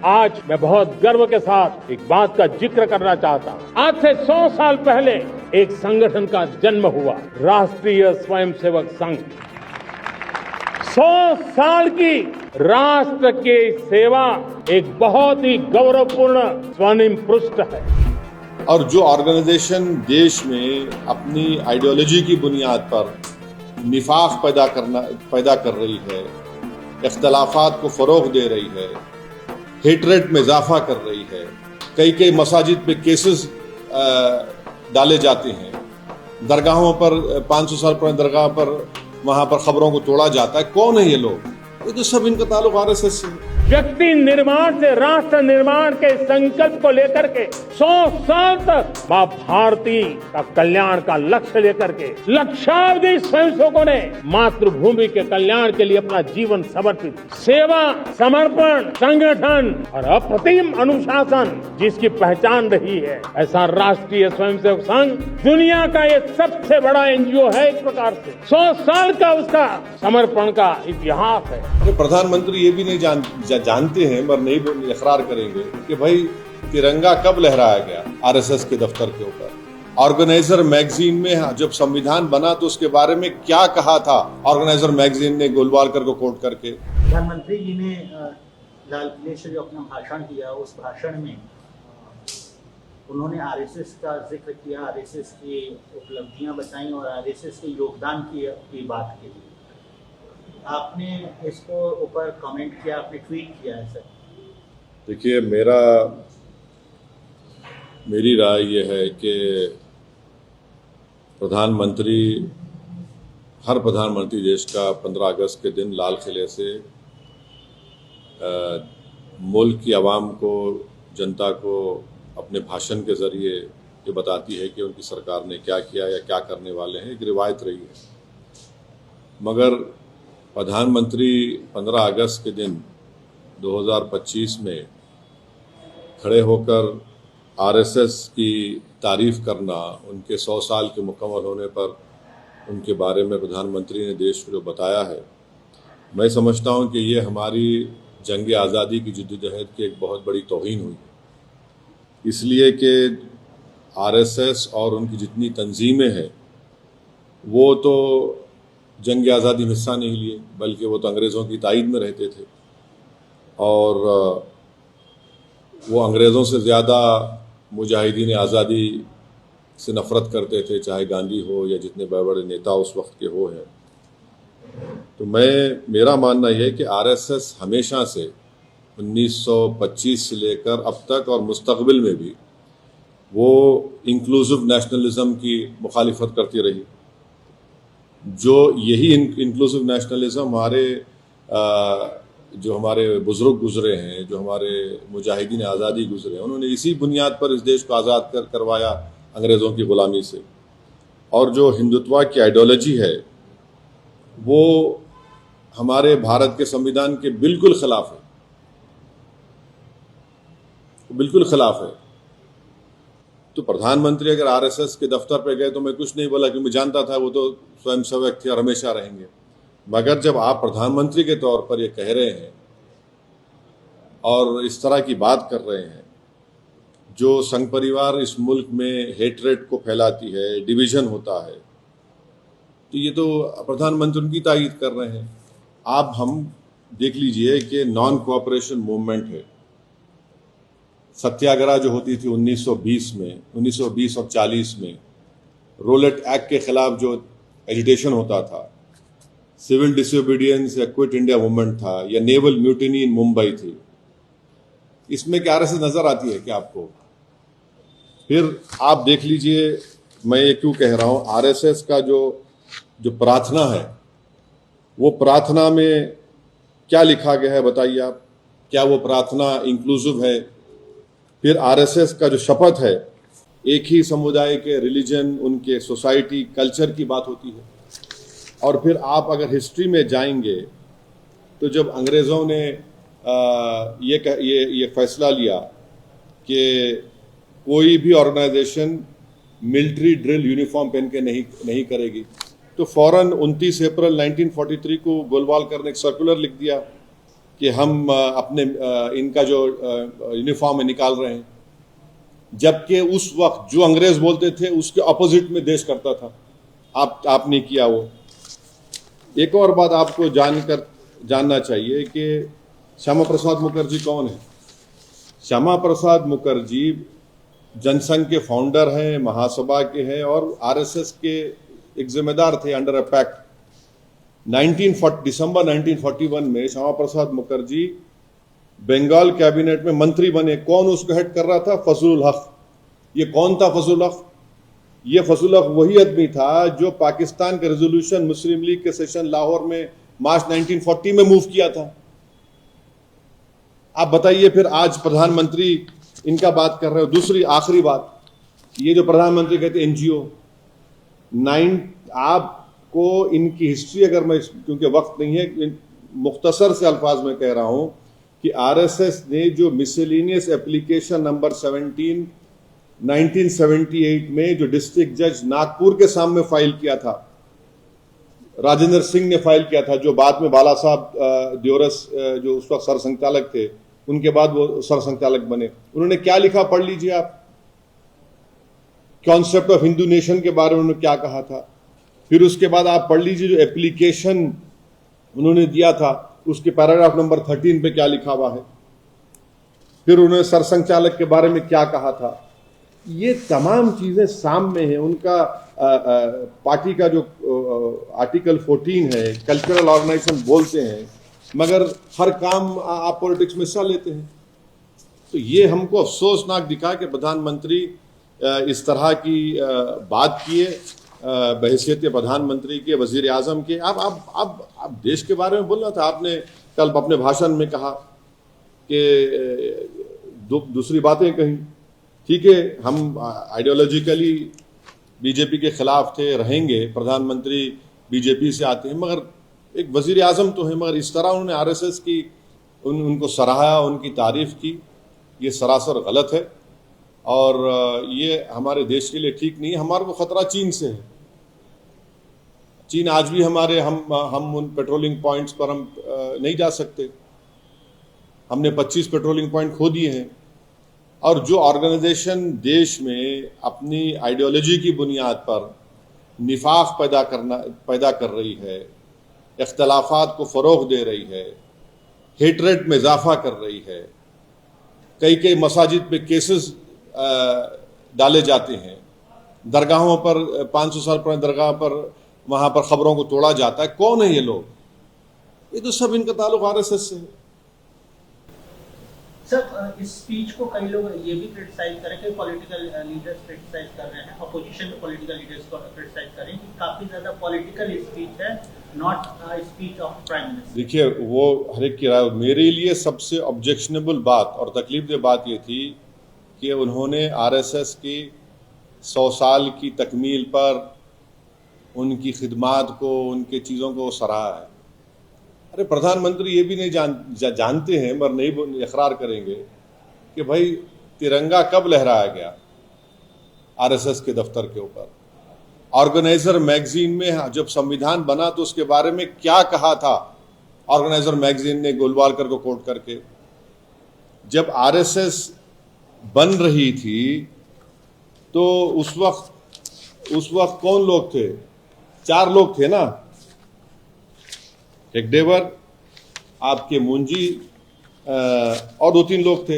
आज मैं बहुत गर्व के साथ एक बात का जिक्र करना चाहता हूँ। आज से 100 साल पहले एक संगठन का जन्म हुआ, राष्ट्रीय स्वयंसेवक संघ। 100 साल की राष्ट्र की सेवा एक बहुत ही गौरवपूर्ण स्वर्णिम पृष्ठ है। और जो ऑर्गेनाइजेशन देश में अपनी आइडियोलॉजी की बुनियाद पर निफाक पैदा कर रही है, इख्तलाफात को फरोग दे रही है, हेटरेट में इजाफा कर रही है, कई मसाजिद पे केसेस डाले जाते हैं, दरगाहों पर 500 साल पुरानी दरगाह पर वहां पर खबरों को तोड़ा जाता है। कौन है ये लोग? ये तो सब इनका ताल्लुक आरएसएस से। व्यक्ति निर्माण से राष्ट्र निर्माण के संकल्प को लेकर के 100 साल तक मां भारती का कल्याण का लक्ष्य लेकर के लक्षावधि स्वयंसेवकों ने मातृभूमि के कल्याण के लिए अपना जीवन समर्पित। सेवा, समर्पण, संगठन और अप्रतिम अनुशासन जिसकी पहचान रही है, ऐसा राष्ट्रीय स्वयंसेवक संघ दुनिया का ये सबसे बड़ा एनजीओ है। एक प्रकार से 100 साल का उसका समर्पण का इतिहास है। तो प्रधानमंत्री ये भी नहीं जानते हैं, मगर नहीं इकरार करेंगे कि भाई तिरंगा कब लहराया गया आरएसएस के दफ्तर के ऊपर। ऑर्गेनाइजर मैगजीन में जब संविधान बना तो उसके बारे में क्या कहा था ऑर्गेनाइजर मैगजीन ने गोलवालकर को कोट करके। प्रधानमंत्री जी ने लाल किले से जो अपना भाषण दिया, उस भाषण में उन्होंने आरएसएस का जिक्र किया, आरएसएस की उपलब्धियां बताई और आरएसएस के योगदान की बात की। आपने इसको ऊपर कमेंट किया, आपने ट्वीट किया है सर। देखिए, मेरी राय ये है कि हर प्रधानमंत्री देश का 15 अगस्त के दिन लाल किले से मुल्क की आवाम को, जनता को अपने भाषण के जरिए ये बताती है कि उनकी सरकार ने क्या किया या क्या करने वाले हैं। एक रिवायत रही है। मगर प्रधानमंत्री 15 अगस्त के दिन 2025 में खड़े होकर आरएसएस की तारीफ करना, उनके 100 साल के मुकम्मल होने पर उनके बारे में प्रधानमंत्री ने देश को जो बताया है, मैं समझता हूं कि ये हमारी जंग आज़ादी की जद्दोजहद की एक बहुत बड़ी तौहीन हुई। इसलिए कि आरएसएस और उनकी जितनी तंजीमें हैं वो तो जंग आज़ादी में हिस्सा नहीं लिए, बल्कि वो तो अंग्रेज़ों की ताईद में रहते थे और वो अंग्रेज़ों से ज़्यादा मुजाहिदीन आज़ादी से नफ़रत करते थे, चाहे गांधी हो या जितने बड़े बड़े नेता उस वक्त के हो हैं। तो मेरा मानना यह है कि आरएसएस हमेशा से 1925 से लेकर अब तक और मुस्तक़बिल में भी वो इंक्लूसिव नेशनलिज्म की मुखालिफत करती रही। जो यही इंक्लूसिव नेशनलिज्म जो हमारे बुजुर्ग गुजरे हैं, जो हमारे मुजाहिदीन आज़ादी गुजरे हैं, उन्होंने इसी बुनियाद पर इस देश को आज़ाद करवाया अंग्रेज़ों की ग़ुलामी से। और जो हिंदुत्व की आइडियोलॉजी है वो हमारे भारत के संविधान के बिल्कुल खिलाफ है, बिल्कुल खिलाफ है। तो प्रधानमंत्री अगर आरएसएस के दफ्तर पे गए तो मैं कुछ नहीं बोला, क्योंकि मैं जानता था वो तो स्वयंसेवक थे और हमेशा रहेंगे। मगर जब आप प्रधानमंत्री के तौर पर ये कह रहे हैं और इस तरह की बात कर रहे हैं, जो संघ परिवार इस मुल्क में हेटरेट को फैलाती है, डिवीजन होता है, तो ये तो प्रधानमंत्री उनकी तायीद कर रहे हैं। आप हम देख लीजिए कि नॉन कोऑपरेशन मूवमेंट है। सत्याग्रह जो होती थी 1920 और 40 में, रोलेट एक्ट के खिलाफ जो एजिटेशन होता था, सिविल डिसोबीडियंस या क्विट इंडिया मूवमेंट था, या नेवल म्यूटिनी इन मुंबई थी, इसमें क्या आरएसएस नजर आती है क्या आपको? फिर आप देख लीजिए, मैं ये क्यों कह रहा हूं, आरएसएस का जो प्रार्थना है, वो प्रार्थना में क्या लिखा गया है बताइए आप? क्या वो प्रार्थना इंक्लूसिव है? फिर आरएसएस का जो शपथ है, एक ही समुदाय के, रिलीजन, उनके सोसाइटी, कल्चर की बात होती है। और फिर आप अगर हिस्ट्री में जाएंगे तो जब अंग्रेज़ों ने ये फैसला लिया कि कोई भी ऑर्गेनाइजेशन मिलिट्री ड्रिल यूनिफॉर्म पहन के नहीं करेगी, तो फौरन 29 अप्रैल 1943 को गोलवालकर ने एक सर्कुलर लिख दिया कि हम अपने इनका जो यूनिफॉर्म निकाल रहे हैं, जबकि उस वक्त जो अंग्रेज बोलते थे उसके अपोजिट में देश करता था। आपने किया वो। एक और बात आपको जानना चाहिए कि श्यामा प्रसाद मुखर्जी कौन है। श्यामा प्रसाद मुखर्जी जनसंघ के फाउंडर हैं, महासभा के हैं और आरएसएस के एक जिम्मेदार थे अंडर अ पैक्ट। दिसंबर 1941 में श्यामा प्रसाद मुखर्जी बंगाल कैबिनेट में मंत्री बने। कौन उसको हेड कर रहा था? फजलुल हक। ये कौन था फजलुल हक? ये फजलुल हक वही आदमी था जो पाकिस्तान के रेजोल्यूशन मुस्लिम लीग के सेशन लाहौर में मार्च 1940 में मूव किया था। आप बताइए फिर आज प्रधानमंत्री इनका बात कर रहे हो। दूसरी आखिरी बात, ये जो प्रधानमंत्री कहते एनजीओ, आपको इनकी हिस्ट्री अगर मैं, क्योंकि वक्त नहीं है, मुख्तसर से अल्फाज में कह रहा हूं कि आरएसएस ने जो मिसलेनियस एप्लीकेशन नंबर 17 1978 में जो डिस्ट्रिक्ट जज नागपुर के सामने फाइल किया था, राजेंद्र सिंह ने फाइल किया था, जो बाद में बाला साहब दियोरस जो उस वक्त सरसंघचालक थे, उनके बाद वो सरसंघचालक बने। उन्होंने क्या लिखा पढ़ लीजिए आप। कॉन्सेप्ट ऑफ हिंदू नेशन के बारे में उन्होंने क्या कहा था। फिर उसके बाद आप पढ़ लीजिए जो एप्लीकेशन उन्होंने दिया था उसके पैराग्राफ नंबर 13 पे क्या लिखा हुआ है। फिर उन्होंने सरसंघचालक के बारे में क्या कहा था। ये तमाम चीजें सामने हैं। उनका पार्टी का जो आर्टिकल 14 है, कल्चरल ऑर्गेनाइजेशन बोलते हैं, मगर हर काम आप पॉलिटिक्स में हिस्सा लेते हैं। तो ये हमको अफसोसनाक दिखा कि प्रधानमंत्री इस तरह की बात किए बहैसियत प्रधानमंत्री के, वजीर आजम के। आप देश के बारे में बोलना था। आपने कल अपने भाषण में कहा कि दूसरी बातें कही। ठीक है, हम आइडियोलॉजिकली बीजेपी के खिलाफ थे, रहेंगे। प्रधानमंत्री बीजेपी से आते हैं, मगर एक वजीर आजम तो है। मगर इस तरह उन्होंने आरएसएस की उनको सराहा, उनकी तारीफ की, ये सरासर गलत है और ये हमारे देश के लिए ठीक नहीं है। हमारे को खतरा चीन से है। चीन आज भी हम उन पेट्रोलिंग पॉइंट्स पर हम नहीं जा सकते। हमने 25 पेट्रोलिंग पॉइंट खो दिए हैं। और जो ऑर्गेनाइजेशन देश में अपनी आइडियोलॉजी की बुनियाद पर निफाक पैदा कर रही है, इख्तलाफात को फ़रोग़ दे रही है, हेटरेट में इजाफा कर रही है, कई मसाजिद पे केसेस डाले जाते हैं, दरगाहों पर 500 साल पुरानी दरगाह पर वहाँ पर ख़बरों को तोड़ा जाता है। कौन है ये लोग? ये तो सब इनका ताल्लुक आरएसएस से है। सर, इस स्पीच को कई लोग ये भी क्रिटिसाइज करें कि पॉलिटिकल लीडर्स क्रिटिसाइज कर रहे हैं, अपोजिशन के पॉलिटिकल लीडर्स को क्रिटिसाइज करें कि काफी ज्यादा पॉलिटिकल स्पीच है, not speech of prime minister. देखिए, वो हर एक की राय। मेरे लिए सबसे ऑब्जेक्शनेबल बात और तकलीफदेह बात ये थी कि उन्होंने आरएसएस की 100 साल की तकमील पर उनकी खिदमात को, उनके चीज़ों को सराहा है। अरे प्रधानमंत्री ये भी नहीं जानते हैं, मगर नहीं इकरार करेंगे कि भाई तिरंगा कब लहराया गया आरएसएस के दफ्तर के ऊपर। ऑर्गेनाइजर मैगजीन में जब संविधान बना तो उसके बारे में क्या कहा था ऑर्गेनाइजर मैगजीन ने, गोलवालकर को कोट करके। जब आरएसएस बन रही थी तो उस वक्त कौन लोग थे? 4 लोग थे ना, हेगडेवर, आपके मुंजी और 2-3 लोग थे।